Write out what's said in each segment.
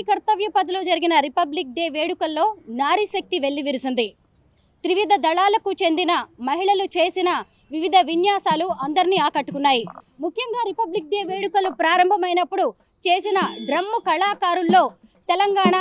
కర్తవ్య పథలో జరిగిన republic day వేడుకల్లో నారీ శక్తి వెల్లివిరిసింది. త్రివిధ దళాలకు చెందిన మహిళలు చేసిన వివిధ విన్యాసాలు అందరినీ ఆకట్టుకున్నాయి. ముఖ్యంగా రిపబ్లిక్ డే వేడుకలు ప్రారంభమైనప్పుడు చేసిన డ్రమ్ము కళాకారుల్లో తెలంగాణ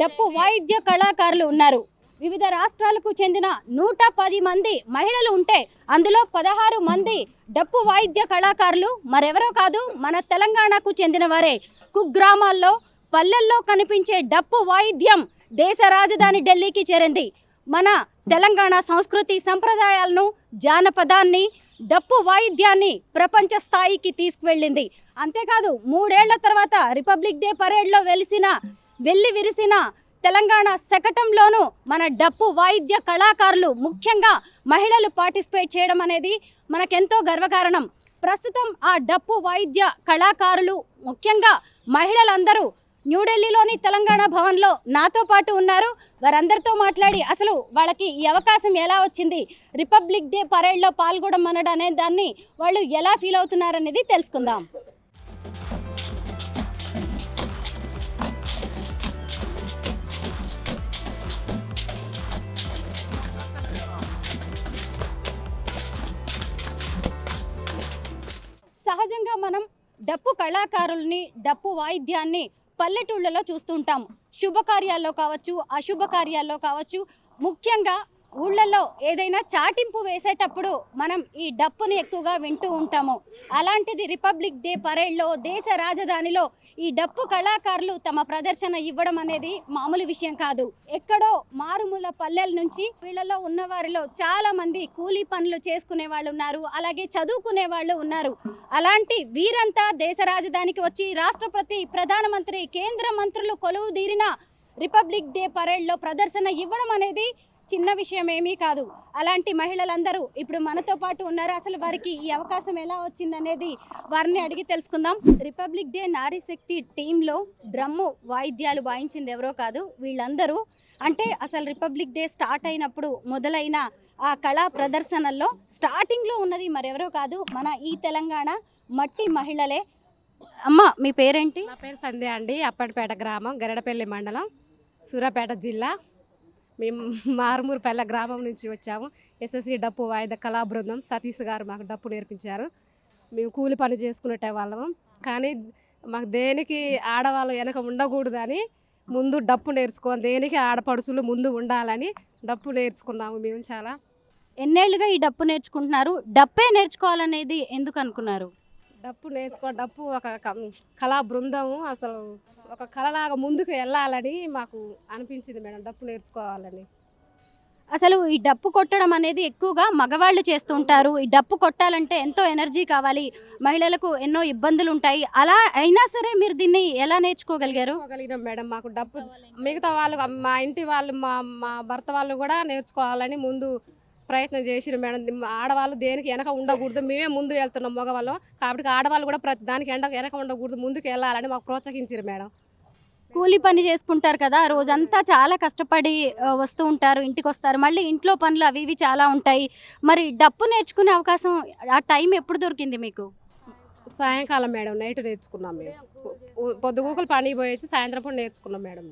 డప్పు వాయిద్య కళాకారులు ఉన్నారు. వివిధ రాష్ట్రాలకు చెందిన 110 మంది మహిళలు ఉంటే అందులో 16 మంది డప్పు వాయిద్య కళాకారులు మరెవరో కాదు, మన తెలంగాణకు చెందిన వారే. కుగ్రామాల్లో పల్లెల్లో కనిపించే డప్పు వాయిద్యం దేశ రాజధాని ఢిల్లీకి చేరింది. మన తెలంగాణ సంస్కృతి సంప్రదాయాలను, జానపదాన్ని, డప్పు వాయిద్యాన్ని ప్రపంచ స్థాయికి తీసుకువెళ్ళింది. అంతేకాదు 3 ఏళ్ల తర్వాత రిపబ్లిక్ డే పరేడ్లో వెల్లి విరిసిన తెలంగాణ శకటంలోనూ మన డప్పు వాయిద్య కళాకారులు, ముఖ్యంగా మహిళలు పార్టిసిపేట్ చేయడం అనేది మనకెంతో గర్వకారణం. ప్రస్తుతం ఆ డప్పు వాయిద్య కళాకారులు, ముఖ్యంగా మహిళలందరూ న్యూఢిల్లీలోని తెలంగాణ భవన్లో నాతో పాటు ఉన్నారు. వారందరితో మాట్లాడి అసలు వాళ్ళకి ఈ అవకాశం ఎలా వచ్చింది, రిపబ్లిక్ డే పరేడ్లో పాల్గొనడం అనే దాన్ని వాళ్ళు ఎలా ఫీల్ అవుతున్నారనేది తెలుసుకుందాం. సహజంగా మనం డప్పు కళాకారుల్ని, డప్పు వాయిద్యాన్ని పల్లెటూళ్ళలో చూస్తుంటాము. శుభకార్యాల్లో కావచ్చు, అశుభకార్యాల్లో కావచ్చు, ముఖ్యంగా ఊళ్ళల్లో ఏదైనా చాటింపు వేసేటప్పుడు మనం ఈ డప్పుని ఎక్కువగా వింటూ ఉంటాము. అలాంటిది రిపబ్లిక్ డే పరేడ్లో దేశ రాజధానిలో ఈ డప్పు కళాకారులు తమ ప్రదర్శన ఇవ్వడం అనేది మామూలు విషయం కాదు. ఎక్కడో మారుమూల పల్లెల నుంచి వీళ్ళలో ఉన్న వారిలో చాలా మంది కూలీ పనులు చేసుకునే వాళ్ళు ఉన్నారు, అలాగే చదువుకునే వాళ్ళు ఉన్నారు. అలాంటి వీరంతా దేశ రాజధానికి వచ్చి రాష్ట్రపతి, ప్రధానమంత్రి, కేంద్ర మంత్రులు కొలువు తీరిన రిపబ్లిక్ డే పరేడ్లో ప్రదర్శన ఇవ్వడం అనేది చిన్న విషయం ఏమీ కాదు. అలాంటి మహిళలందరూ ఇప్పుడు మనతో పాటు ఉన్నారు. అసలు వారికి ఈ అవకాశం ఎలా వచ్చిందనేది వారిని అడిగి తెలుసుకుందాం. రిపబ్లిక్ డే నారీ శక్తి టీంలో డ్రమ్ము వాయిద్యాలు వాయించింది ఎవరో కాదు, వీళ్ళందరూ. అంటే అసలు రిపబ్లిక్ డే స్టార్ట్ అయినప్పుడు మొదలైన ఆ కళా ప్రదర్శనల్లో స్టార్టింగ్లో ఉన్నది మరెవరో కాదు, మన ఈ తెలంగాణ మట్టి మహిళలే. అమ్మ, మీ పేరేంటి? నా పేరు సంధ్య అండి. అప్పటిపేట గ్రామం, గరడపల్లి మండలం, సూర్యాపేట జిల్లా. మేము మారుమూరుపల్లె గ్రామం నుంచి వచ్చాము. ఎస్ఎస్సి డప్పు వాయిద్య కళా బృందం సతీష్ గారు మాకు డప్పు నేర్పించారు. మేము కూలి పని చేసుకునే వాళ్ళము, కానీ మాకు దేనికి ఆడవాళ్ళు వెనక ఉండకూడదని ముందు డప్పు నేర్చుకోని, దేనికి ఆడపడుచులు ముందు ఉండాలని డప్పు నేర్చుకున్నాము మేము. చాలా ఎన్నేళ్లుగా ఈ డప్పు నేర్చుకుంటున్నారు? డప్పే నేర్చుకోవాలనేది ఎందుకు అనుకున్నారు? డప్పు ఒక కళా బృందము, అసలు ఒక కళలాగా ముందుకు వెళ్ళాలని మాకు అనిపించింది మేడం, డప్పు నేర్చుకోవాలని. అసలు ఈ డప్పు కొట్టడం అనేది ఎక్కువగా మగవాళ్ళు చేస్తుంటారు. ఈ డప్పు కొట్టాలంటే ఎంతో ఎనర్జీ కావాలి, మహిళలకు ఎన్నో ఇబ్బందులు ఉంటాయి. అలా అయినా సరే మీరు దీన్ని ఎలా నేర్చుకోగలిగారు? మేడం, మాకు డప్పు మిగతా వాళ్ళు, మా ఇంటి వాళ్ళు, మా భర్త వాళ్ళు కూడా నేర్చుకోవాలని ముందు ప్రయత్నం చేసిరు మేడం. ఆడవాళ్ళు దేనికి వెనక ఉండకూడదు, మేమే ముందు వెళ్తున్నాం మగవాళ్ళం కాబట్టి ఆడవాళ్ళు కూడా ప్రతి దానికి వెనక ఉండకూడదు, ముందుకు వెళ్ళాలని మాకు ప్రోత్సహించారు మేడం. కూలీ పని చేసుకుంటారు కదా, రోజంతా చాలా కష్టపడి వస్తూ ఉంటారు, ఇంటికి వస్తారు, మళ్ళీ ఇంట్లో పనులు అవి ఇవి చాలా ఉంటాయి. మరి డప్పు నేర్చుకునే అవకాశం, ఆ టైం ఎప్పుడు దొరికింది మీకు? సాయంకాలం మేడం, నైట్ నేర్చుకున్నాం మేము. పొద్దుగూకులు పని పోయేసి సాయంత్రం పూట నేర్చుకున్నాం మేడం.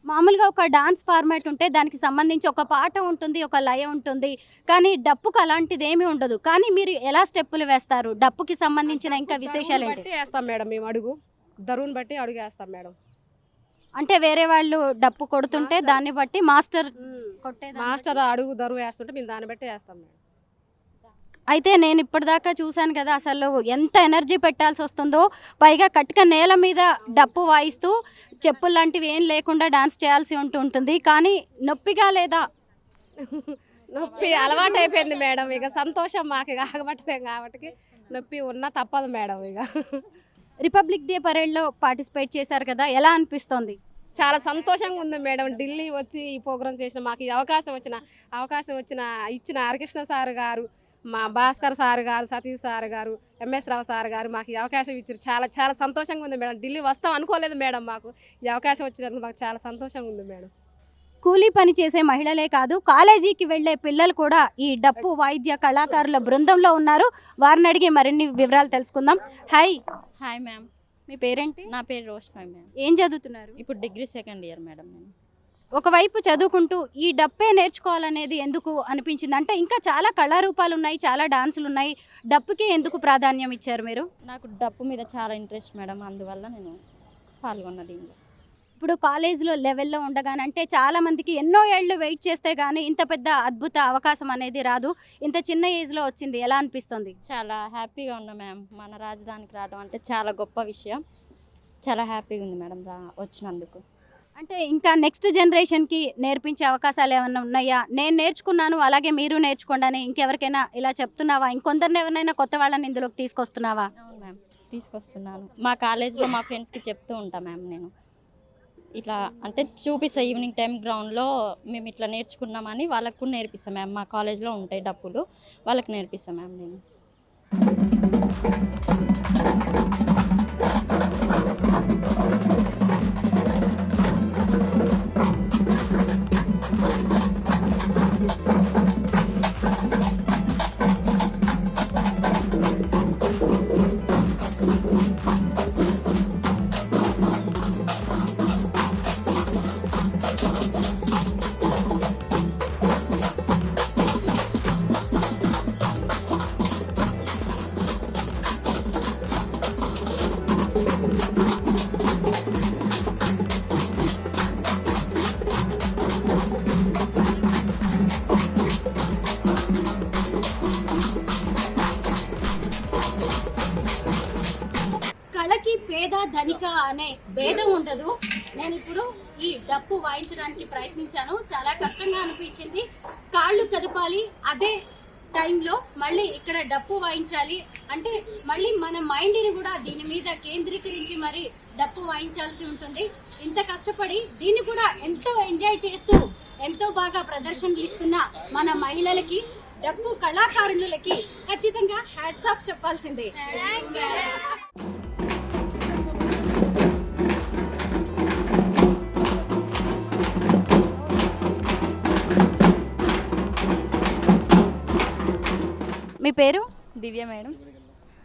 మామూలుగా ఒక డాన్స్ ఫార్మాట్ ఉంటే దానికి సంబంధించి ఒక పాట ఉంటుంది, ఒక లయ ఉంటుంది, కానీ డప్పుకు అలాంటిది ఏమీ ఉండదు. కానీ మీరు ఎలా స్టెప్పులు వేస్తారు? డప్పుకి సంబంధించిన ఇంకా విశేషాలు ఏంటి? వేస్తాం మేడం మేము, అడుగు దరువుని బట్టి అడుగు వేస్తాం మేడం. అంటే వేరే వాళ్ళు డప్పు కొడుతుంటే దాన్ని బట్టి మాస్టర్ అడుగు దరువు వేస్తుంటే మేము దాన్ని బట్టి వేస్తాం మేడం. అయితే నేను ఇప్పటిదాకా చూశాను కదా, అసలు ఎంత ఎనర్జీ పెట్టాల్సి వస్తుందో. పైగా కట్టిక నేల మీద డప్పు వాయిస్తూ చెప్పులు లాంటివి ఏం లేకుండా డాన్స్ చేయాల్సి ఉంటుంది. కానీ నొప్పిగా లేదా? నొప్పి అలవాటు అయిపోయింది మేడం. ఇక సంతోషం మాకు ఆగబట్టలేం కాబట్టి నొప్పి ఉన్నా తప్పదు మేడం. ఇక రిపబ్లిక్ డే పరేడ్లో పార్టిసిపేట్ చేశారు కదా, ఎలా అనిపిస్తోంది? చాలా సంతోషంగా ఉంది మేడం. ఢిల్లీ వచ్చి ఈ ప్రోగ్రాం చేసిన మాకు ఈ అవకాశం ఇచ్చిన హరికృష్ణ సార్ గారు, మా భాస్కర్ సార్ గారు, సతీష్ సార్ గారు, ఎంఎస్ రావు సార్ గారు మాకు ఈ అవకాశం ఇచ్చారు. చాలా చాలా సంతోషంగా ఉంది మేడం. ఢిల్లీ వస్తాం అనుకోలేదు మేడం, మాకు ఈ అవకాశం వచ్చినందుకు మాకు చాలా సంతోషంగా ఉంది మేడం. కూలీ పని చేసే మహిళలే కాదు, కాలేజీకి వెళ్లే పిల్లలు కూడా ఈ డప్పు వాయిద్య కళాకారుల బృందంలో ఉన్నారు. వారిని అడిగి మరిన్ని వివరాలు తెలుసుకుందాం. హాయ్. Hi ma'am. మీ పేరేంటి? నా పేరు రోషనాయ్ మేడం. ఏం చదువుతున్నారు? ఇప్పుడు డిగ్రీ సెకండ్ ఇయర్ మేడం నేను. ఒకవైపు చదువుకుంటూ ఈ డప్పే నేర్చుకోవాలనేది ఎందుకు అనిపించింది? అంటే ఇంకా చాలా కళారూపాలు ఉన్నాయి, చాలా డాన్సులు ఉన్నాయి, డప్పుకి ఎందుకు ప్రాధాన్యం ఇచ్చారు మీరు? నాకు డప్పు మీద చాలా ఇంట్రెస్ట్ మేడం, అందువల్ల నేను పాల్గొన్న దీనిలో. ఇప్పుడు కాలేజీలో లెవెల్లో ఉండగానంటే చాలా మందికి ఎన్నో ఏళ్ళు వెయిట్ చేస్తే కానీ ఇంత పెద్ద అద్భుత అవకాశం అనేది రాదు. ఇంత చిన్న ఏజ్లో వచ్చింది, ఎలా అనిపిస్తుంది? చాలా హ్యాపీగా ఉన్నా మ్యామ్. మన రాజధానికి రావడం అంటే చాలా గొప్ప విషయం. చాలా హ్యాపీగా ఉంది మేడం వచ్చినందుకు. అంటే ఇంకా నెక్స్ట్ జనరేషన్కి నేర్పించే అవకాశాలు ఏమైనా ఉన్నాయా? నేను నేర్చుకున్నాను అలాగే మీరు నేర్చుకోండి అని ఇంకెవరికైనా ఇలా చెప్తున్నావా? ఇంకొందరిని ఎవరినైనా కొత్త వాళ్ళని ఇందులోకి తీసుకొస్తున్నావా? అవును మ్యామ్, తీసుకొస్తున్నాను. మా కాలేజీలో మా ఫ్రెండ్స్కి చెప్తూ ఉంటాను మ్యామ్ నేను. ఇట్లా అంటే చూపిస్తా, ఈవినింగ్ టైం గ్రౌండ్లో మేము ఇట్లా నేర్చుకున్నామని వాళ్ళకు కూడా నేర్పిస్తాం మ్యామ్. మా కాలేజ్లో ఉంటాయి డప్పులు, వాళ్ళకి నేర్పిస్తాం మ్యామ్ నేను. కళకి పేద ధనిక అనే భేదం ఉండదు. నేను ఇప్పుడు ఈ డప్పు వాయించడానికి ప్రయత్నించాను, చాలా కష్టంగా అనిపించింది. కాళ్ళు కదపాలి, అదే టైంలో మళ్ళీ ఇక్కడ డప్పు వాయించాలి అంటే మళ్ళీ మన మైండ్ని కూడా దీని మీద కేంద్రీకరించి మరి డప్పు వాయించాల్సి ఉంటుంది. ఇంత కష్టపడి దీన్ని కూడా ఎంతో ఎంజాయ్ చేస్తూ ఎంతో బాగా ప్రదర్శనలు ఇస్తున్న మన మహిళలకి, డప్పు కళాకారులకి ఖచ్చితంగా హ్యాట్స్ ఆఫ్ చెప్పాల్సిందే. మీ పేరు? దివ్య మేడం.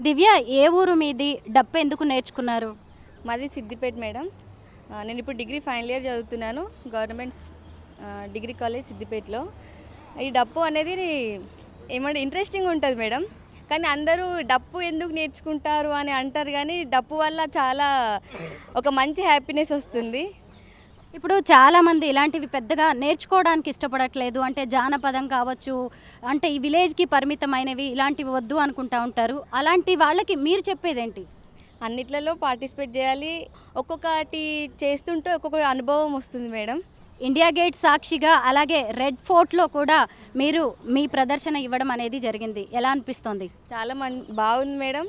దివ్య, ఏ ఊరు మీది? డప్పు ఎందుకు నేర్చుకున్నారు? మాది సిద్దిపేట మేడం. నేను ఇప్పుడు డిగ్రీ ఫైనల్ ఇయర్ చదువుతున్నాను, గవర్నమెంట్ డిగ్రీ కాలేజ్ సిద్దిపేటలో. ఈ డప్పు అనేది ఏమంటే ఇంట్రెస్టింగ్ ఉంటుంది మేడం, కానీ అందరూ డప్పు ఎందుకు నేర్చుకుంటారు అని అంటారు, కానీ డప్పు వల్ల చాలా ఒక మంచి హ్యాపీనెస్ వస్తుంది. ఇప్పుడు చాలామంది ఇలాంటివి పెద్దగా నేర్చుకోవడానికి ఇష్టపడట్లేదు. అంటే జానపదం కావచ్చు, అంటే ఈ విలేజ్కి పరిమితమైనవి ఇలాంటివి వద్దు అనుకుంటా ఉంటారు. అలాంటి వాళ్ళకి మీరు చెప్పేదేంటి? అన్నిట్లలో పార్టిసిపేట్ చేయాలి, ఒక్కొక్కటి చేస్తుంటే ఒక్కొక్క అనుభవం వస్తుంది మేడం. ఇండియా గేట్ సాక్షిగా అలాగే రెడ్ ఫోర్ట్లో కూడా మీరు మీ ప్రదర్శన ఇవ్వడం అనేది జరిగింది, ఎలా అనిపిస్తుంది? చాలా బాగుంది మేడం.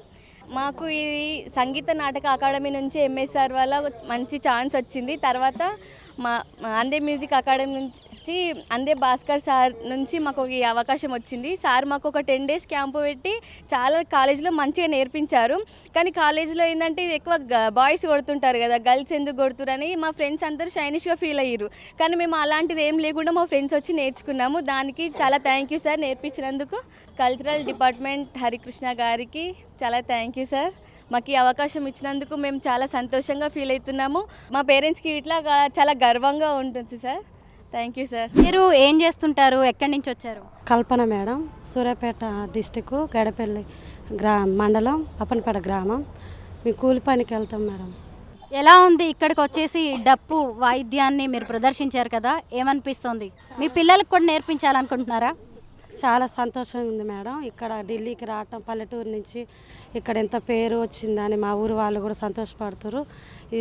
మాకు ఇది సంగీత నాటక అకాడమీ నుంచి ఎంఎస్ఆర్ వల్ల మంచి ఛాన్స్ వచ్చింది. తర్వాత మా అందే మ్యూజిక్ అకాడమీ నుంచి అందే భాస్కర్ సార్ నుంచి మాకు ఈ అవకాశం వచ్చింది. సార్ మాకు ఒక 10 days క్యాంపు పెట్టి చాలా కాలేజీలో మంచిగా నేర్పించారు. కానీ కాలేజీలో ఏంటంటే ఎక్కువ బాయ్స్ కొడుతుంటారు కదా, గర్ల్స్ ఎందుకు కొడుతురని మా ఫ్రెండ్స్ అందరూ షైనిష్గా ఫీల్ అయ్యారు. కానీ మేము అలాంటిది ఏం లేకుండా మా ఫ్రెండ్స్ వచ్చి నేర్చుకున్నాము. దానికి చాలా థ్యాంక్ యూ సార్ నేర్పించినందుకు. కల్చరల్ డిపార్ట్మెంట్ హరికృష్ణ గారికి చాలా థ్యాంక్ యూ సార్. మాకు ఈ అవకాశం ఇచ్చినందుకు మేము చాలా సంతోషంగా ఫీల్ అవుతున్నాము. మా పేరెంట్స్కి ఇట్లా చాలా గర్వంగా ఉంటుంది సార్. Thank you sir. మీరు ఏం చేస్తుంటారు? ఎక్కడి నుంచి వచ్చారు? కల్పన మేడం, సూర్యాపేట డిస్టిక్, గడపల్లి మండలం, అప్పనపేట గ్రామం. మేము కూలి పనికి వెళ్తాం మేడం. ఎలా ఉంది ఇక్కడికి వచ్చేసి డప్పు వాయిద్యాన్ని మీరు ప్రదర్శించారు కదా, ఏమనిపిస్తుంది? మీ పిల్లలకు కూడా నేర్పించాలనుకుంటున్నారా? చాలా సంతోషంగా ఉంది మేడం. ఇక్కడ ఢిల్లీకి రావటం, పల్లెటూరు నుంచి ఇక్కడ ఎంత పేరు వచ్చిందని మా ఊరు వాళ్ళు కూడా సంతోషపడుతున్నారు. ఈ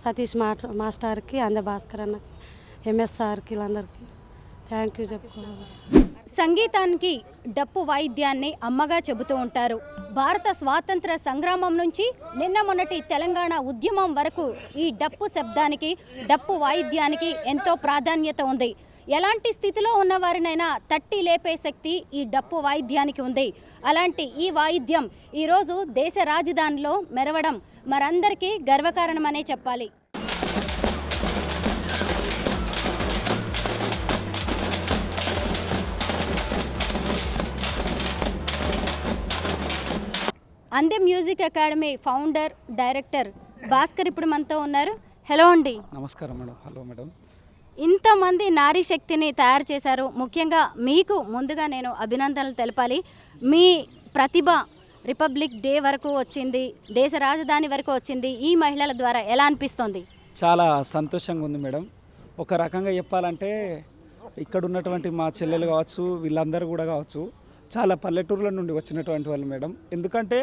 సతీష్ మాస్టర్కి, అంద భాస్కర్ అన్నకి, ఎంఎస్ఆర్కి, వీళ్ళందరికీ థ్యాంక్ యూ చెప్పుకోవాలి. సంగీతానికి డప్పు వాయిద్యాన్ని అమ్మగా చెబుతూ ఉంటారు. భారత స్వాతంత్ర సంగ్రామం నుంచి నిన్న మొన్నటి తెలంగాణ ఉద్యమం వరకు ఈ డప్పు శబ్దానికి, డప్పు వాయిద్యానికి ఎంతో ప్రాధాన్యత ఉంది. ఎలాంటి స్థితిలో ఉన్న వారినైనా తట్టి లేపే శక్తి ఈ డప్పు వాయిద్యానికి ఉంది. అలాంటి ఈ వాయిద్యం ఈరోజు దేశ రాజధానిలో మెరవడం మరందరికీ గర్వకారణమనే చెప్పాలి. అందే music academy founder director Bhaskar ఇప్పుడు మనతో ఉన్నారు. హలో అండి. నమస్కారం మేడం. Hello madam. ఇంతమంది నారీ శక్తిని తయారు చేశారు. ముఖ్యంగా మీకు ముందుగా నేను అభినందనలు తెలపాలి. మీ ప్రతిభ రిపబ్లిక్ డే వరకు వచ్చింది, దేశ రాజధాని వరకు వచ్చింది. ఈ మహిళల ద్వారా ఎలా అనిపిస్తుంది? చాలా సంతోషంగా ఉంది మేడం. ఒక రకంగా చెప్పాలంటే ఇక్కడ ఉన్నటువంటి మా చెల్లెలు కావచ్చు, వీళ్ళందరూ కూడా కావచ్చు, చాలా పల్లెటూరుల నుండి వచ్చినటువంటి వాళ్ళు మేడం. ఎందుకంటే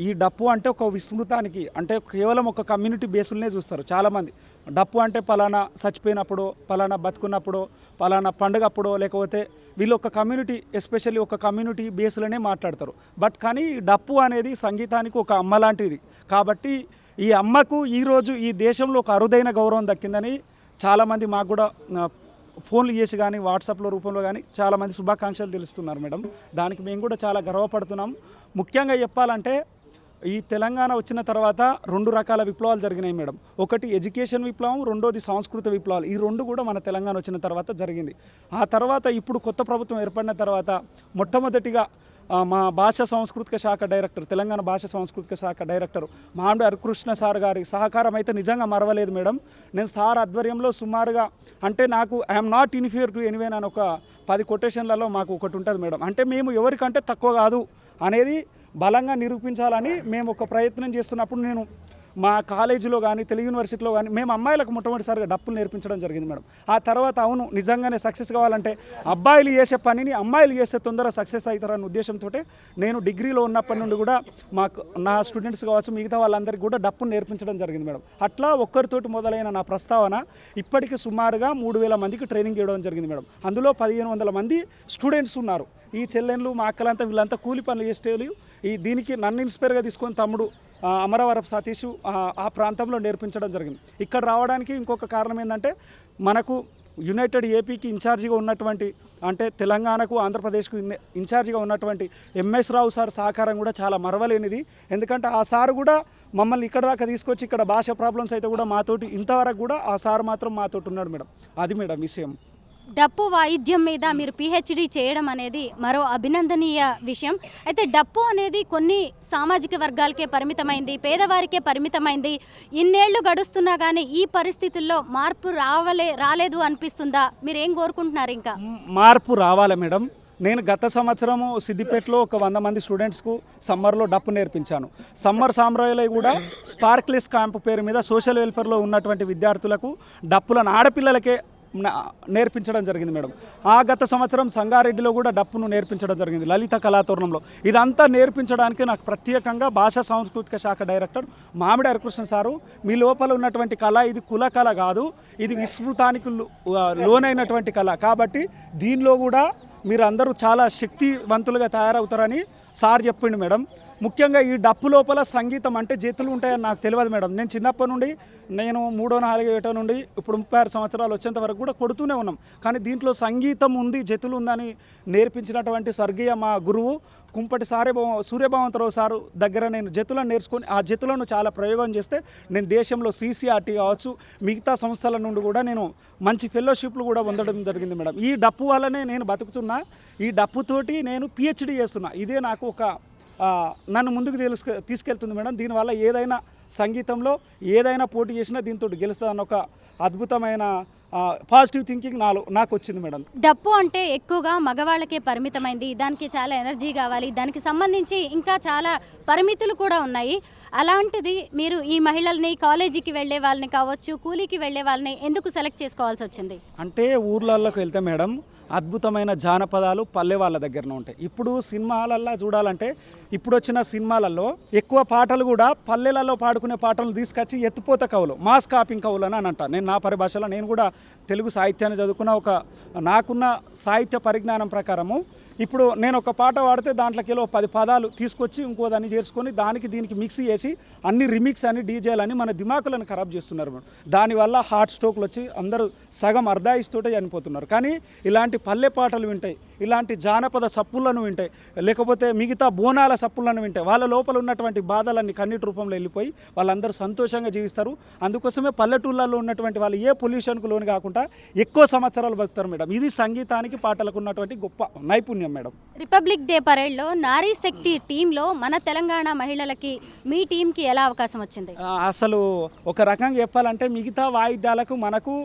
ఈ డప్పు అంటే ఒక విస్మృతానికి, అంటే కేవలం ఒక కమ్యూనిటీ బేసులనే చూస్తారు చాలామంది. డప్పు అంటే పలానా చచ్చిపోయినప్పుడు, పలానా బతుకున్నప్పుడు, పలానా పండుగప్పుడో, లేకపోతే వీళ్ళు ఒక కమ్యూనిటీ, ఎస్పెషల్లీ ఒక కమ్యూనిటీ బేస్లోనే మాట్లాడతారు. బట్ కానీ ఈ డప్పు అనేది సంగీతానికి ఒక అమ్మ లాంటిది. కాబట్టి ఈ అమ్మకు ఈరోజు ఈ దేశంలో ఒక అరుదైన గౌరవం దక్కిందని చాలామంది మాకు కూడా ఫోన్లు చేసి కానీ వాట్సాప్లో రూపంలో కానీ చాలామంది శుభాకాంక్షలు తెలుస్తున్నారు మేడం. దానికి మేము కూడా చాలా గర్వపడుతున్నాం. ముఖ్యంగా చెప్పాలంటే ఈ తెలంగాణ వచ్చిన తర్వాత 2 రకాల విప్లవాలు జరిగినాయి మేడం. ఒకటి ఎడ్యుకేషన్ విప్లవం, రెండోది సాంస్కృతిక విప్లవాలు. ఈ 2 కూడా మన తెలంగాణ వచ్చిన తర్వాత జరిగింది. ఆ తర్వాత ఇప్పుడు కొత్త ప్రభుత్వం ఏర్పడిన తర్వాత మొట్టమొదటిగా మా భాషా సాంస్కృతిక శాఖ డైరెక్టర్, తెలంగాణ భాషా సాంస్కృతిక శాఖ డైరెక్టర్ మామిడి హరికృష్ణ సార్ గారి సహకారం అయితే నిజంగా మరవలేదు మేడం. నేను సార్ ఆధ్వర్యంలో సుమారుగా, అంటే నాకు I'm not inferior to anyway అని ఒక 10 కొటేషన్లలో మాకు ఒకటి ఉంటుంది మేడం. అంటే మేము ఎవరికంటే తక్కువ కాదు అనేది బలంగా నిరూపించాలని మేము ఒక ప్రయత్నం చేస్తున్నప్పుడు, నేను మా కాలేజీలో కానీ తెలుగు యూనివర్సిటీలో కానీ మేము అమ్మాయిలకు మొట్టమొదటిసారిగా డప్పులు నేర్పించడం జరిగింది మేడం. ఆ తర్వాత అవును నిజంగానే సక్సెస్ కావాలంటే అబ్బాయిలు చేసే పనిని అమ్మాయిలు చేసే తొందరగా సక్సెస్ అవుతారన్న ఉద్దేశంతో నేను డిగ్రీలో ఉన్నప్పటి నుండి కూడా నా స్టూడెంట్స్ కావచ్చు, మిగతా వాళ్ళందరికీ కూడా డప్పును నేర్పించడం జరిగింది మేడం. అట్లా ఒక్కరితోటి మొదలైన నా ప్రస్తావన ఇప్పటికీ సుమారుగా 3000 మందికి ట్రైనింగ్ ఇవ్వడం జరిగింది మేడం. అందులో 1500 మంది స్టూడెంట్స్ ఉన్నారు. ఈ చెల్లెళ్ళు మా అక్కలంతా వీళ్ళంతా కూలి పనులు చేసేవాళ్ళు. దీనికి నన్ను ఇన్స్పైర్గా తీసుకొని తమ్ముడు అమరవరపు సతీష్ ఆ ప్రాంతంలో నేర్పించడం జరిగింది. ఇక్కడ రావడానికి ఇంకొక కారణం ఏంటంటే, మనకు యునైటెడ్ ఏపీకి ఇన్ఛార్జిగా ఉన్నటువంటి, అంటే తెలంగాణకు ఆంధ్రప్రదేశ్కు ఇన్ఛార్జిగా ఉన్నటువంటి ఎంఎస్ రావు సార్ సహకారం కూడా చాలా మరవలేనిది. ఎందుకంటే ఆ సార్ కూడా మమ్మల్ని ఇక్కడ దాకా తీసుకొచ్చి, ఇక్కడ భాష ప్రాబ్లమ్స్ అయితే కూడా మాతోటి ఇంతవరకు కూడా ఆ సార్ మాత్రం మాతోటి ఉన్నాడు మేడం. అది మేడం విషయం. డప్పు వాయిద్యం మీద మీరు పిహెచ్డి చేయడం అనేది మరో అభినందనీయ విషయం. అయితే డప్పు అనేది కొన్ని సామాజిక వర్గాలకే పరిమితమైంది, పేదవారికే పరిమితమైంది. ఇన్నేళ్లు గడుస్తున్నా కానీ ఈ పరిస్థితుల్లో మార్పు రాలేదు అనిపిస్తుందా? మీరు ఏం కోరుకుంటున్నారు? ఇంకా మార్పు రావాలి మేడం. నేను గత సంవత్సరము సిద్దిపేటలో ఒక 100 మంది స్టూడెంట్స్కు సమ్మర్లో డప్పు నేర్పించాను. సమ్మర్ సామ్రాజ్యాలు కూడా స్పార్క్లెస్ క్యాంప్ పేరు మీద సోషల్ వెల్ఫేర్లో ఉన్నటువంటి విద్యార్థులకు డప్పులను ఆడపిల్లలకే నేర్పించడం జరిగింది మేడం. ఆ గత సంవత్సరం సంగారెడ్డిలో కూడా డప్పును నేర్పించడం జరిగింది, లలిత కళాతోరణంలో. ఇదంతా నేర్పించడానికి నాకు ప్రత్యేకంగా భాషా సాంస్కృతిక శాఖ డైరెక్టర్ మామిడి హరికృష్ణ సారు, మీ లోపల ఉన్నటువంటి కళ ఇది కుల కళ కాదు, ఇది విస్మృతానికి లోనైనటువంటి కళ. కాబట్టి దీనిలో కూడా మీరు అందరూ చాలా శక్తివంతులుగా తయారవుతారని సార్ చెప్పిండు మేడం. ముఖ్యంగా ఈ డప్పు లోపల సంగీతం అంటే జతులు ఉంటాయని నాకు తెలియదు మేడం. నేను చిన్నప్పటి నుండి, నేను 3వ 4వ ఏటో నుండి ఇప్పుడు 36 సంవత్సరాలు వచ్చేంత వరకు కూడా కొడుతూనే ఉన్నాం. కానీ దీంట్లో సంగీతం ఉంది, జతులు ఉందని నేర్పించినటువంటి స్వర్గీయ మా గురువు కుంపటి సూర్యభావంతరావు సారు దగ్గర నేను జతులను నేర్చుకొని ఆ జతులను చాలా ప్రయోగం చేస్తే నేను దేశంలో CCRT కావచ్చు, మిగతా సంస్థల నుండి కూడా నేను మంచి ఫెలోషిప్లు కూడా పొందడం జరిగింది మేడం. ఈ డప్పు వల్లనే నేను బతుకుతున్నా, ఈ డప్పుతోటి నేను PhD చేస్తున్నా. ఇదే నాకు ఒక నన్ను ముందుకు తీసుకెళ్తుంది మేడం. దీనివల్ల ఏదైనా సంగీతంలో ఏదైనా పోటీ చేసినా దీంతో గెలుస్తుందన్న ఒక అద్భుతమైన పాజిటివ్ థింకింగ్ నాకు వచ్చింది మేడం. డప్పు అంటే ఎక్కువగా మగవాళ్ళకే పరిమితమైంది, దానికి చాలా ఎనర్జీ కావాలి, దానికి సంబంధించి ఇంకా చాలా పరిమితులు కూడా ఉన్నాయి. అలాంటిది మీరు ఈ మహిళల్ని, కాలేజీకి వెళ్ళే వాళ్ళని కావచ్చు, కూలీకి వెళ్ళే వాళ్ళని ఎందుకు సెలెక్ట్ చేసుకోవాల్సి వచ్చింది? అంటే ఊర్లలోకి వెళ్తే మేడం అద్భుతమైన జానపదాలు పల్లె వాళ్ళ దగ్గరనే ఉంటాయి. ఇప్పుడు సినిమాలల్లో చూడాలంటే, ఇప్పుడు వచ్చిన సినిమాలలో ఎక్కువ పాటలు కూడా పల్లెలలో పాడుకునే పాటలు తీసుకొచ్చి ఎత్తుపోత కవులు, మాస్ కాపింగ్ కవులు అని అంట. నేను నా పరిభాషలో నేను కూడా తెలుగు సాహిత్యాన్ని చదువుకున్న నాకున్న సాహిత్య పరిజ్ఞానం ప్రకారము ఇప్పుడు నేను ఒక పాట పాడితే దాంట్లోకి 10 పదాలు తీసుకొచ్చి ఇంకో దాన్ని చేర్చుకొని దానికి దీనికి మిక్స్ చేసి అన్ని రిమిక్స్ అని డీజేలని మన దిమాకులను ఖరాబ్ చేస్తున్నారు మేడం. దానివల్ల హార్ట్ స్ట్రోక్లు వచ్చి అందరూ సగం అర్ధాయిస్తూనే చనిపోతున్నారు. కానీ ఇలాంటి పల్లె పాటలు వింటాయి, ఇలాంటి జానపద సప్పులను వింటే, లేకపోతే మిగతా బోనాల సప్పులను వింటే వాళ్ళ లోపల ఉన్నటువంటి బాధలన్నీ కన్నీటి రూపంలో వెళ్ళిపోయి వాళ్ళందరూ సంతోషంగా జీవిస్తారు. అందుకోసమే పల్లెటూళ్ళలో ఉన్నటువంటి వాళ్ళు ఏ పొల్యూషన్కు లోను కాకుండా ఎక్కువ సంవత్సరాలు బతుకుతారు మేడం. ఇది సంగీతానికి పాటలకు ఉన్నటువంటి గొప్ప నైపుణ్యం మేడం. రిపబ్లిక్ డే పరేడ్లో నారీ శక్తి టీంలో మన తెలంగాణ మహిళలకి మీ టీంకి ఎలా అవకాశం వచ్చింది? అసలు ఒక రకంగా చెప్పాలంటే మిగతా వాయిద్యాలకు మనకు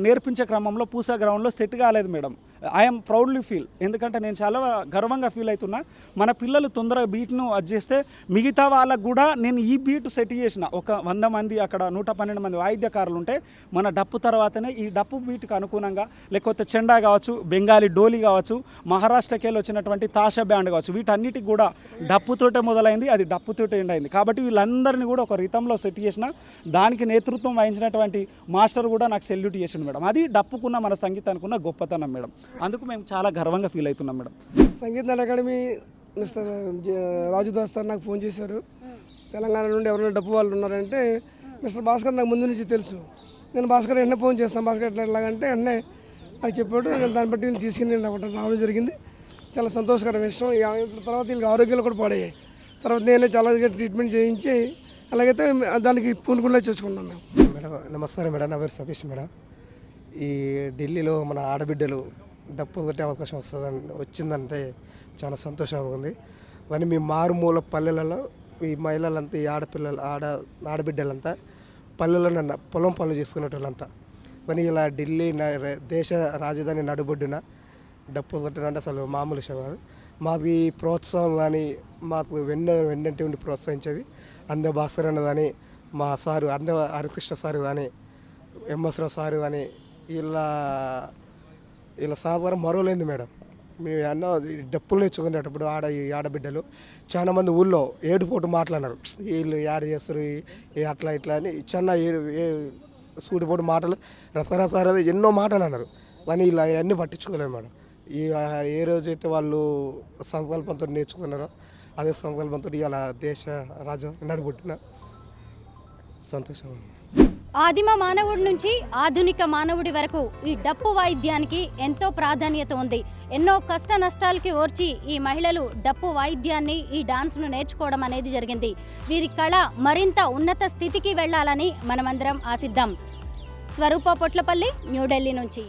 నేర్పించే క్రమంలో పూసా గ్రౌండ్లో సెట్ కాలేదు మేడం. ఐఎమ్ ప్రౌడ్లీ ఫీల్, ఎందుకంటే నేను చాలా గర్వంగా ఫీల్ అవుతున్నా. మన పిల్లలు తొందరగా బీట్ను చేస్తే మిగతా వాళ్ళకు కూడా నేను ఈ బీట్ సెట్ చేసిన. ఒక 100 మంది అక్కడ 112 మంది వాయిద్యకారులు ఉంటే మన డప్పు తర్వాతనే ఈ డప్పు బీట్కి అనుగుణంగా, లేకపోతే చెండా కావచ్చు, బెంగాలీ డోలీ కావచ్చు, మహారాష్ట్రకి వెళ్ళి వచ్చినటువంటి తాషా బ్యాండ్ కావచ్చు, వీటన్నిటికి కూడా డప్పుతోటే మొదలైంది, అది డప్పుతోటే ఎండ్ అయింది. కాబట్టి వీళ్ళందరినీ కూడా ఒక రితంలో సెట్ చేసిన. దానికి నేతృత్వం వహించినటువంటి మాస్టర్ కూడా నాకు సెల్యూట్ చేసిండు మేడం. అది డప్పుకున్న మన సంగీతానికి ఉన్న గొప్పతనం మేడం. అందుకు మేము చాలా గర్వంగా ఫీల్ అవుతున్నాం మేడం. సంగీత నాట్య అకాడమీ మిస్టర్ రాజు దాస్ సార్ నాకు ఫోన్ చేశారు. తెలంగాణ నుండి ఎవరైనా డప్పు వాళ్ళు ఉన్నారంటే మిస్టర్ భాస్కర్ నాకు ముందు నుంచి తెలుసు. నేను భాస్కర్ వెంటనే ఫోన్ చేస్తాను, భాస్కర్ ఎట్లాగంటే వెంటనే నాకు చెప్పాడు. నేను దాన్ని బట్టి వీళ్ళు తీసుకుని రావడం జరిగింది. చాలా సంతోషకరమైన విషయం. తర్వాత వీళ్ళకి ఆరోగ్యాలు కూడా పాడయ్యాయి. తర్వాత నేనే చాలా ట్రీట్మెంట్ చేయించి అలాగైతే దానికి పూనుకుండా చేసుకున్నాను మేము. మేడం నమస్కారం మేడం, నా పేరు సతీష్ మేడం. ఈ ఢిల్లీలో మన ఆడబిడ్డలు డప్పు కొట్టే అవకాశం వచ్చిందంటే చాలా సంతోషంగా ఉంది. కానీ మీ మారుమూల పల్లెలలో ఈ మహిళలంతా, ఈ ఆడబిడ్డలంతా పల్లెల్లో పొలం పనులు చేసుకునేటోళ్ళంతా. కానీ ఇలా ఢిల్లీ దేశ రాజధాని నడుబొడ్డున డప్పు కొట్టడం అంటే అసలు మామూలు విషయం కాదు. మాకు ఈ ప్రోత్సాహం కానీ మాకు వెన్నంటి ఉండి ప్రోత్సహించేది అందే భాస్కర్ అన్న కానీ, మా సారు అందే హరికృష్ణ సారు కానీ, ఎంఎస్ రావు సారు కానీ, ఇలా సహకారం మరోలేదు మేడం. మేము అన్న డప్పులు నేర్చుకునేటప్పుడు ఈ ఆడబిడ్డలు చాలామంది ఊళ్ళో ఏడుపోటు మాట్లాడినారు. వీళ్ళు యాడ్ చేస్తారు అట్లా ఇట్లా అని చిన్న సూటిపోటు మాటలు రకరకాల ఎన్నో మాటలు అన్నారు. కానీ ఇలా అన్నీ పట్టించుకోలేము మేడం. ఏ రోజైతే వాళ్ళు సంకల్పంతో నేర్చుకున్నారో అదే సంకల్పంతో ఇలా దేశ రాజు నడుబుట్టిన సంతోషం. ఆదిమ మానవుడి నుంచి ఆధునిక మానవుడి వరకు ఈ డప్పు వాయిద్యానికి ఎంతో ప్రాధాన్యత ఉంది. ఎన్నో కష్ట నష్టాలకి ఓర్చి ఈ మహిళలు డప్పు వాయిద్యాన్ని, ఈ డాన్స్ను నేర్చుకోవడం అనేది జరిగింది. వీరి కళ మరింత ఉన్నత స్థితికి వెళ్ళాలని మనమందరం ఆశిద్దాం. స్వరూప పొట్లపల్లి, న్యూఢిల్లీ నుంచి.